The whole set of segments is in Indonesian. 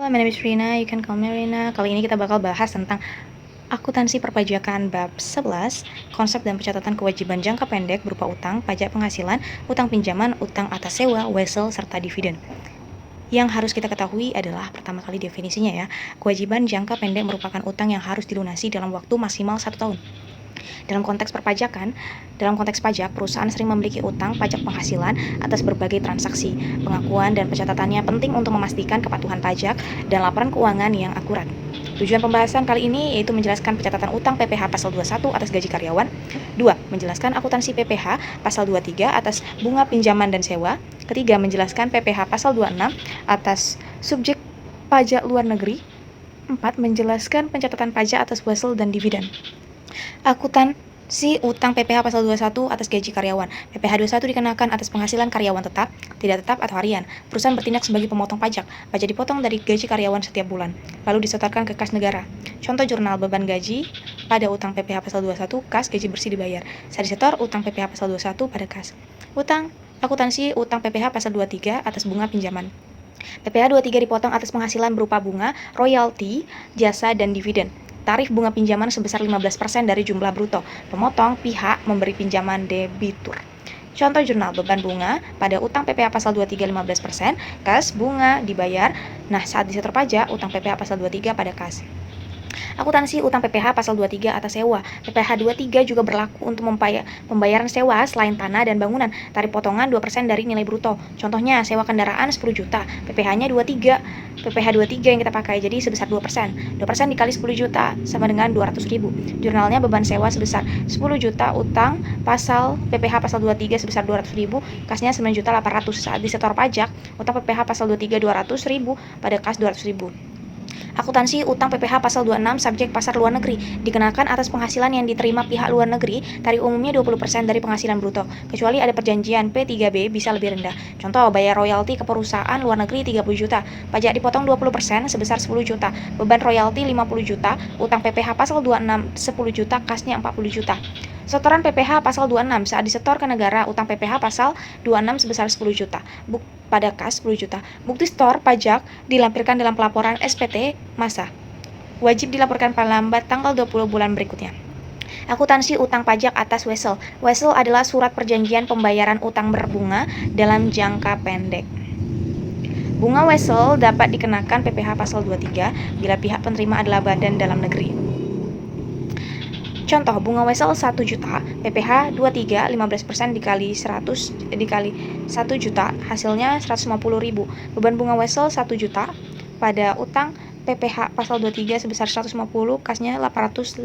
Halo, my name is Rina, you can call me Rina. Kali ini kita bakal bahas tentang akuntansi perpajakan bab 11, konsep dan pencatatan kewajiban jangka pendek berupa utang, pajak penghasilan, utang pinjaman, utang atas sewa, wesel, serta dividen. Yang harus kita ketahui adalah pertama kali definisinya ya, kewajiban jangka pendek merupakan utang yang harus dilunasi dalam waktu maksimal 1 tahun. Dalam konteks pajak, perusahaan sering memiliki utang pajak penghasilan atas berbagai transaksi. Pengakuan dan pencatatannya penting untuk memastikan kepatuhan pajak dan laporan keuangan yang akurat. Tujuan pembahasan kali ini yaitu menjelaskan pencatatan utang PPh pasal 21 atas gaji karyawan. 2. Menjelaskan akuntansi PPh pasal 23 atas bunga pinjaman dan sewa. Ketiga, menjelaskan PPh pasal 26 atas subjek pajak luar negeri. 4. Menjelaskan pencatatan pajak atas wesel dan dividen. Akuntansi utang PPh pasal 21 atas gaji karyawan. PPh 21 dikenakan atas penghasilan karyawan tetap, tidak tetap atau harian. Perusahaan bertindak sebagai pemotong pajak. Pajak dipotong dari gaji karyawan setiap bulan, lalu disetorkan ke kas negara. Contoh jurnal beban gaji pada utang PPh pasal 21, kas gaji bersih dibayar. Saat disetor utang PPh pasal 21 pada kas. Akuntansi utang PPh pasal 23 atas bunga pinjaman. PPh 23 dipotong atas penghasilan berupa bunga, royalti, jasa, dan dividen. Tarif bunga pinjaman sebesar 15% dari jumlah bruto. Pemotong pihak memberi pinjaman debitur. Contoh jurnal beban bunga pada utang PPh pasal 23 15%, kas bunga dibayar. Nah, saat disetor pajak, utang PPh pasal 23 pada kas. Akuntansi utang PPh pasal 23 atas sewa. PPh 23 juga berlaku untuk pembayaran sewa selain tanah dan bangunan. Tarif potongan 2% dari nilai bruto. Contohnya, sewa kendaraan 10 juta, PPh-nya 23. PPh 23 yang kita pakai, jadi sebesar 2%. 2% dikali 10 juta sama dengan 200.000. Jurnalnya beban sewa sebesar 10 juta, utang pasal PPh pasal 23 sebesar 200.000, kasnya 9.800.000. Saat disetor pajak, utang PPh pasal 23 200.000 pada kas 200.000. Akuntansi utang PPh pasal 26 subjek pasar luar negeri dikenakan atas penghasilan yang diterima pihak luar negeri. Tarif umumnya 20% dari penghasilan bruto, kecuali ada perjanjian P3B bisa lebih rendah. Contoh, bayar royalti ke perusahaan luar negeri 30 juta, pajak dipotong 20% sebesar 10 juta, beban royalti 50 juta, utang PPh pasal 26 10 juta, kasnya 40 juta. Setoran PPh pasal 26 saat disetor ke negara, utang PPh pasal 26 sebesar 10 juta, pada kas 10 juta. Bukti setor pajak dilampirkan dalam pelaporan SPT masa. Wajib dilaporkan paling lambat tanggal 20 bulan berikutnya. Akuntansi utang pajak atas wesel. Wesel adalah surat perjanjian pembayaran utang berbunga dalam jangka pendek. Bunga wesel dapat dikenakan PPh pasal 23 bila pihak penerima adalah badan dalam negeri. Contoh, bunga wesel 1 juta, PPh 23 15% dikali 100 dikali 1 juta, hasilnya 150.000. Beban bunga wesel 1 juta pada utang PPh pasal 23 sebesar 150, kasnya 850.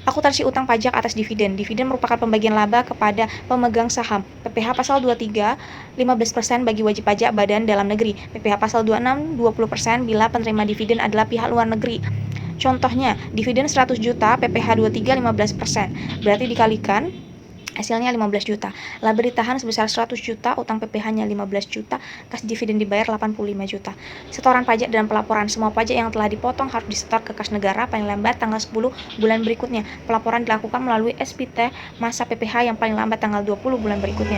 Akuntansi utang pajak atas dividen. Dividen merupakan pembagian laba kepada pemegang saham. PPh pasal 23 15% bagi wajib pajak badan dalam negeri. PPh pasal 26 20% bila penerima dividen adalah pihak luar negeri. Contohnya, dividen 100 juta, PPh 23 15%, berarti dikalikan hasilnya 15 juta. Laba ditahan sebesar 100 juta, utang PPh-nya 15 juta, kas dividen dibayar 85 juta. Setoran pajak dan pelaporan. Semua pajak yang telah dipotong harus disetor ke kas negara paling lambat tanggal 10 bulan berikutnya. Pelaporan dilakukan melalui SPT masa PPh yang paling lambat tanggal 20 bulan berikutnya.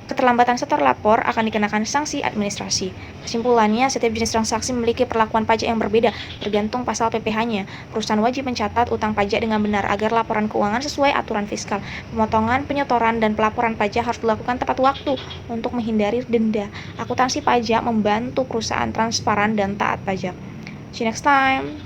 Keterlambatan setor lapor akan dikenakan sanksi administrasi. Kesimpulannya, setiap jenis transaksi memiliki perlakuan pajak yang berbeda tergantung pasal PPh-nya. Perusahaan wajib mencatat utang pajak dengan benar agar laporan keuangan sesuai aturan fiskal. Pemotongan, penyetoran, dan pelaporan pajak harus dilakukan tepat waktu untuk menghindari denda. Akuntansi pajak membantu perusahaan transparan dan taat pajak. See you next time.